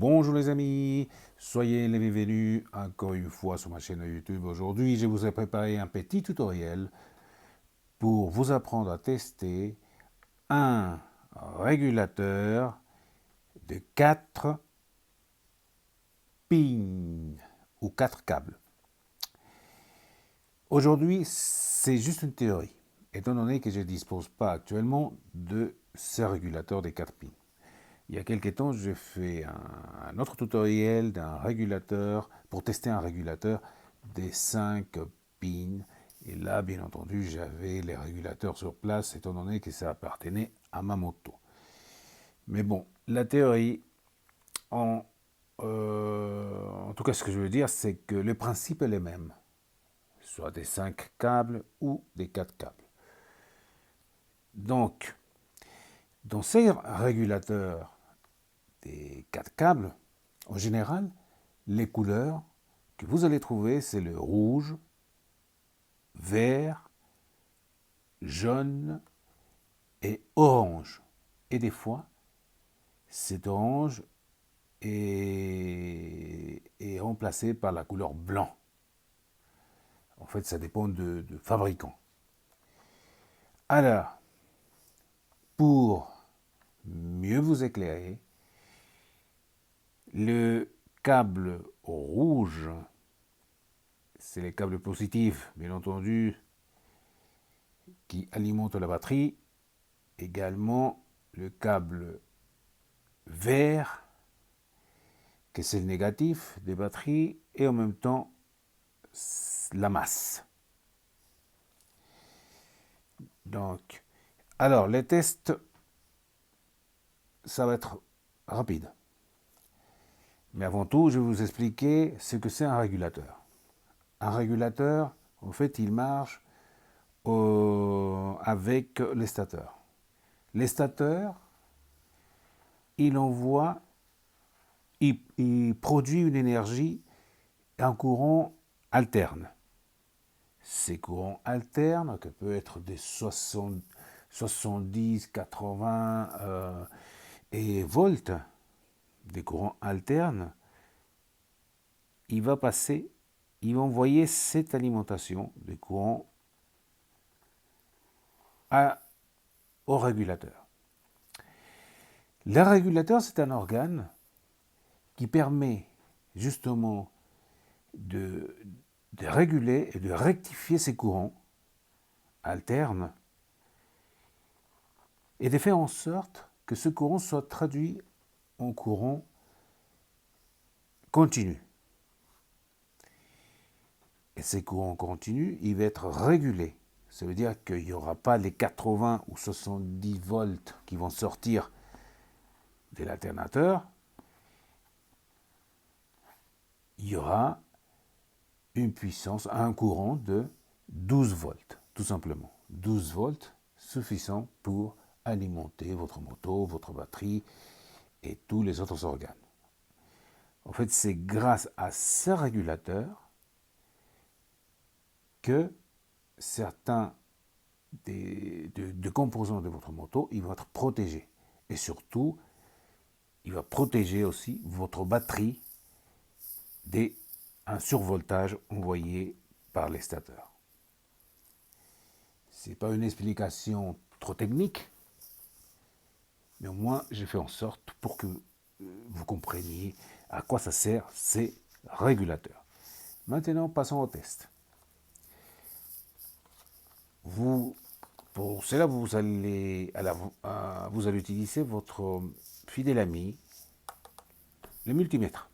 Bonjour les amis, soyez les bienvenus encore une fois sur ma chaîne YouTube. Aujourd'hui, je vous ai préparé un petit tutoriel pour vous apprendre à tester un régulateur de 4 pins ou 4 câbles. Aujourd'hui, c'est juste une théorie, étant donné que je ne dispose pas actuellement de ce régulateur des 4 pins. Il y a quelques temps, j'ai fait un autre tutoriel d'un régulateur pour tester un régulateur des 5 pins. Et là, bien entendu, j'avais les régulateurs sur place, étant donné que ça appartenait à ma moto. Mais bon, la théorie, en tout cas, ce que je veux dire, c'est que le principe est le même, soit des 5 câbles ou des 4 câbles. Donc, dans ces régulateurs des 4 câbles, en général, les couleurs que vous allez trouver, c'est le rouge, vert, jaune et orange. Et des fois, cet orange est remplacé par la couleur blanc. En fait, ça dépend de fabricant. Alors, pour mieux vous éclairer, le câble rouge, c'est les câbles positifs, bien entendu, qui alimentent la batterie. Également, le câble vert, que c'est le négatif des batteries, et en même temps, la masse. Donc, alors, les tests, ça va être rapide. Mais avant tout, je vais vous expliquer ce que c'est un régulateur. Un régulateur, en fait, il marche avec les stateurs. Les stateurs, il produit une énergie, un courant alterne. Ces courants alternes, que peut être des 70, 80 et volts, des courants alternes, il va envoyer cette alimentation de courant au régulateur. Le régulateur, c'est un organe qui permet justement de réguler et de rectifier ces courants alternes et de faire en sorte que ce courant soit traduit en courant continu. Et ces courants continus, il va être régulé. Ça veut dire qu'il n'y aura pas les 80 ou 70 volts qui vont sortir de l'alternateur. Il y aura une puissance, un courant de 12 volts, tout simplement. 12 volts suffisant pour alimenter votre moto, votre batterie et tous les autres organes. En fait, c'est grâce à ce régulateur que certains de composants de votre moto, ils vont être protégés. Et surtout, il va protéger aussi votre batterie d'un survoltage envoyé par les stateurs. Ce n'est pas une explication trop technique, mais au moins j'ai fait en sorte pour que vous compreniez à quoi ça sert ces régulateurs. Maintenant, passons au test. Pour cela, vous allez utiliser votre fidèle ami, le multimètre.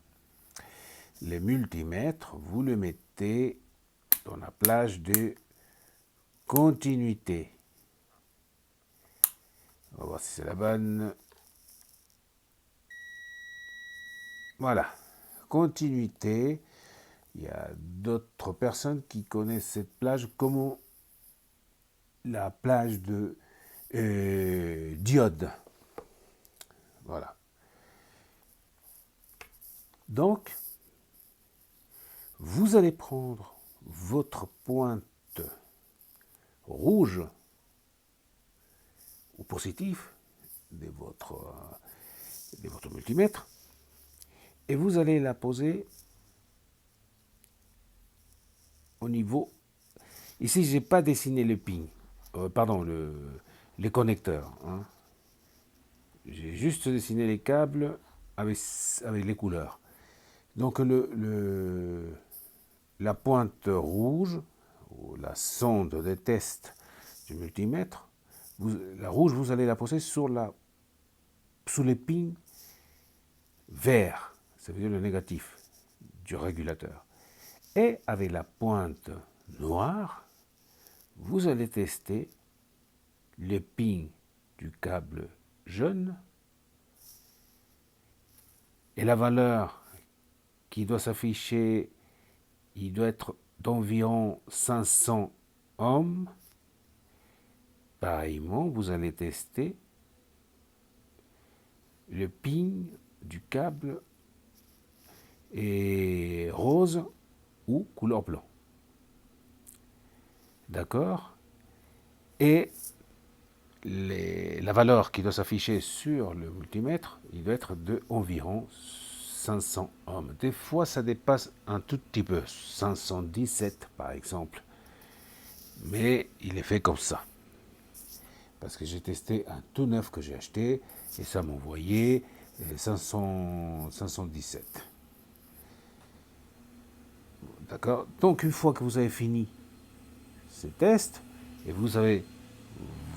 Le multimètre, vous le mettez dans la plage de continuité. On va voir si c'est la bonne. Voilà, continuité. Il y a d'autres personnes qui connaissent cette plage comme la plage de diode. Voilà. Donc, vous allez prendre votre pointe rouge ou positif de votre multimètre et vous allez la poser au niveau. Ici, je n'ai pas dessiné le pin, pardon, les connecteurs. Hein. J'ai juste dessiné les câbles avec les couleurs. Donc la pointe rouge, ou la sonde de test du multimètre, la rouge, vous allez la poser sous les pins verts, ça veut dire le négatif du régulateur. Et avec la pointe noire, vous allez tester les pins du câble jaune et la valeur qui doit s'afficher, il doit être d'environ 500 ohms. Pareillement, vous allez tester le pin du câble est rose ou couleur blanc. D'accord? Et la valeur qui doit s'afficher sur le multimètre, il doit être de environ 500 ohms. Des fois, ça dépasse un tout petit peu, 517 par exemple. Mais il est fait comme ça. Parce que j'ai testé un tout neuf que j'ai acheté et ça m'envoyait 517. D'accord? Donc, une fois que vous avez fini ces tests et vous avez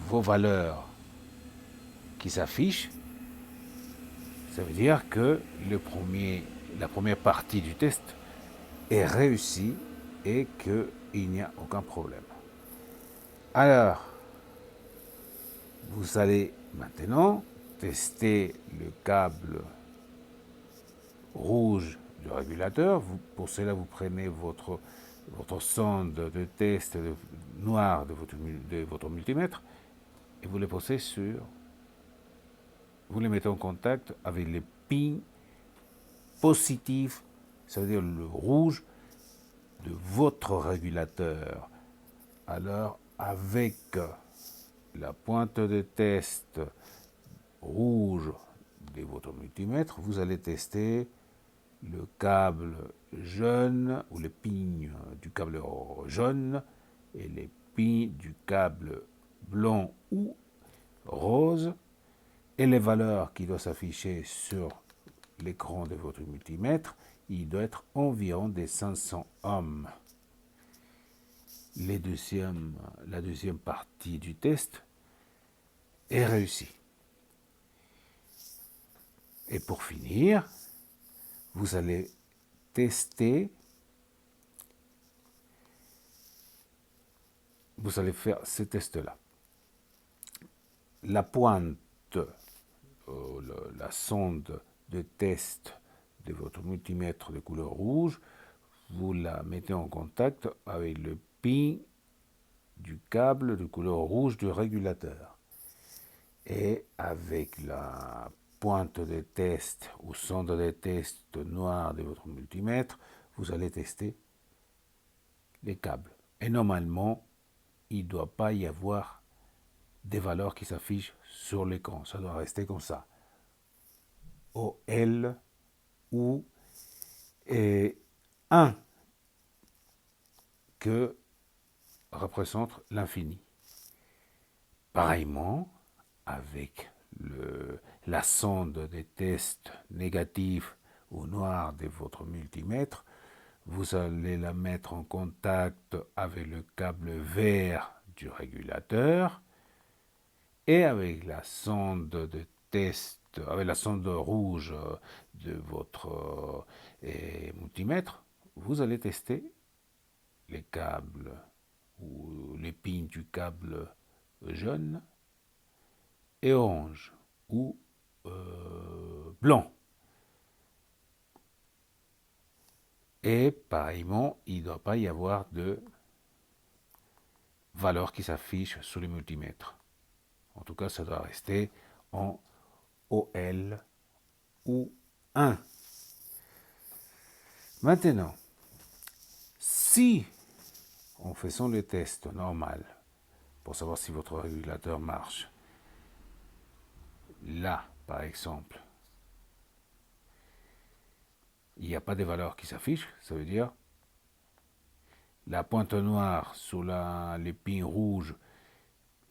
vos valeurs qui s'affichent, ça veut dire que la première partie du test est réussie et qu'il n'y a aucun problème. Alors, vous allez maintenant tester le câble rouge du régulateur. Pour cela, vous prenez votre sonde de test noire de votre multimètre et vous les posez vous les mettez en contact avec les pins positifs, ça veut dire le rouge de votre régulateur. Alors, avec la pointe de test rouge de votre multimètre, vous allez tester le câble jaune ou les pins du câble jaune et les pins du câble blanc ou rose et les valeurs qui doivent s'afficher sur l'écran de votre multimètre, il doit être environ des 500 ohms. La deuxième partie du test est réussie. Et pour finir, vous allez tester, vous allez faire ce test-là. La pointe, la sonde de test de votre multimètre de couleur rouge, vous la mettez en contact avec le pin du câble de couleur rouge du régulateur. Et avec la pointe de test ou sonde de test noire de votre multimètre, vous allez tester les câbles. Et normalement, il ne doit pas y avoir des valeurs qui s'affichent sur l'écran. Ça doit rester comme ça. OL ou 1 que représente l'infini. Pareillement, avec la sonde des tests négatifs ou noirs de votre multimètre, vous allez la mettre en contact avec le câble vert du régulateur et avec la sonde de test, avec la sonde rouge de votre multimètre, vous allez tester les câbles ou les pins du câble jaune et orange ou blanc. Et pareillement, il ne doit pas y avoir de valeur qui s'affiche sur le multimètre. En tout cas, ça doit rester en OL ou 1. Maintenant, si en faisant le test normal pour savoir si votre régulateur marche, là, par exemple, n'y a pas de valeur qui s'affiche, ça veut dire la pointe noire sur les pins rouges,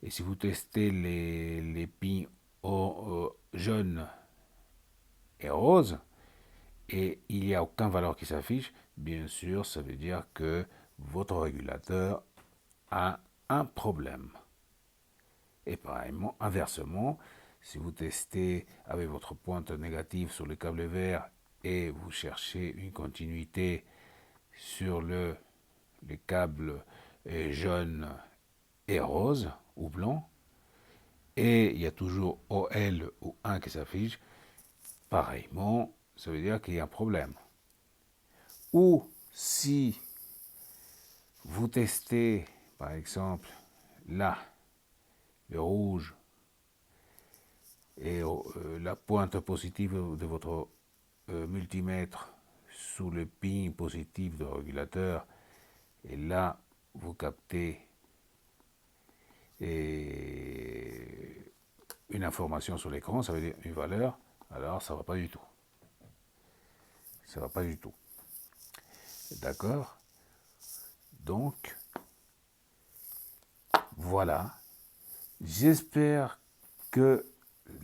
et si vous testez les pins jaunes et roses, et il n'y a aucune valeur qui s'affiche, bien sûr, ça veut dire que votre régulateur a un problème. Et pareillement, inversement, si vous testez avec votre pointe négative sur le câble vert et vous cherchez une continuité sur les câbles jaune et rose ou blanc, et il y a toujours OL ou 1 qui s'affiche, pareillement, ça veut dire qu'il y a un problème. Ou si vous testez, par exemple, là, le rouge et la pointe positive de votre multimètre sous le pin positif du régulateur, et là, vous captez une information sur l'écran, ça veut dire une valeur, alors ça ne va pas du tout. Ça ne va pas du tout. D'accord? Donc, voilà. J'espère que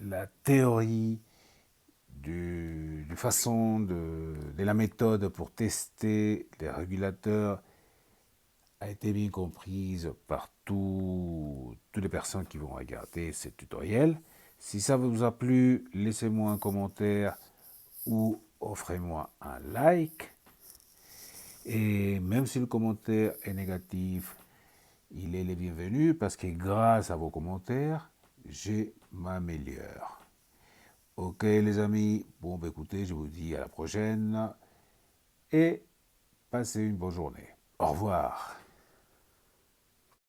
la théorie de la méthode pour tester les régulateurs a été bien comprise par toutes les personnes qui vont regarder ce tutoriel. Si ça vous a plu, laissez-moi un commentaire ou offrez-moi un like. Et même si le commentaire est négatif, il est le bienvenu parce que grâce à vos commentaires, je m'améliore. Ok les amis, bon bah écoutez, je vous dis à la prochaine et passez une bonne journée. Au revoir.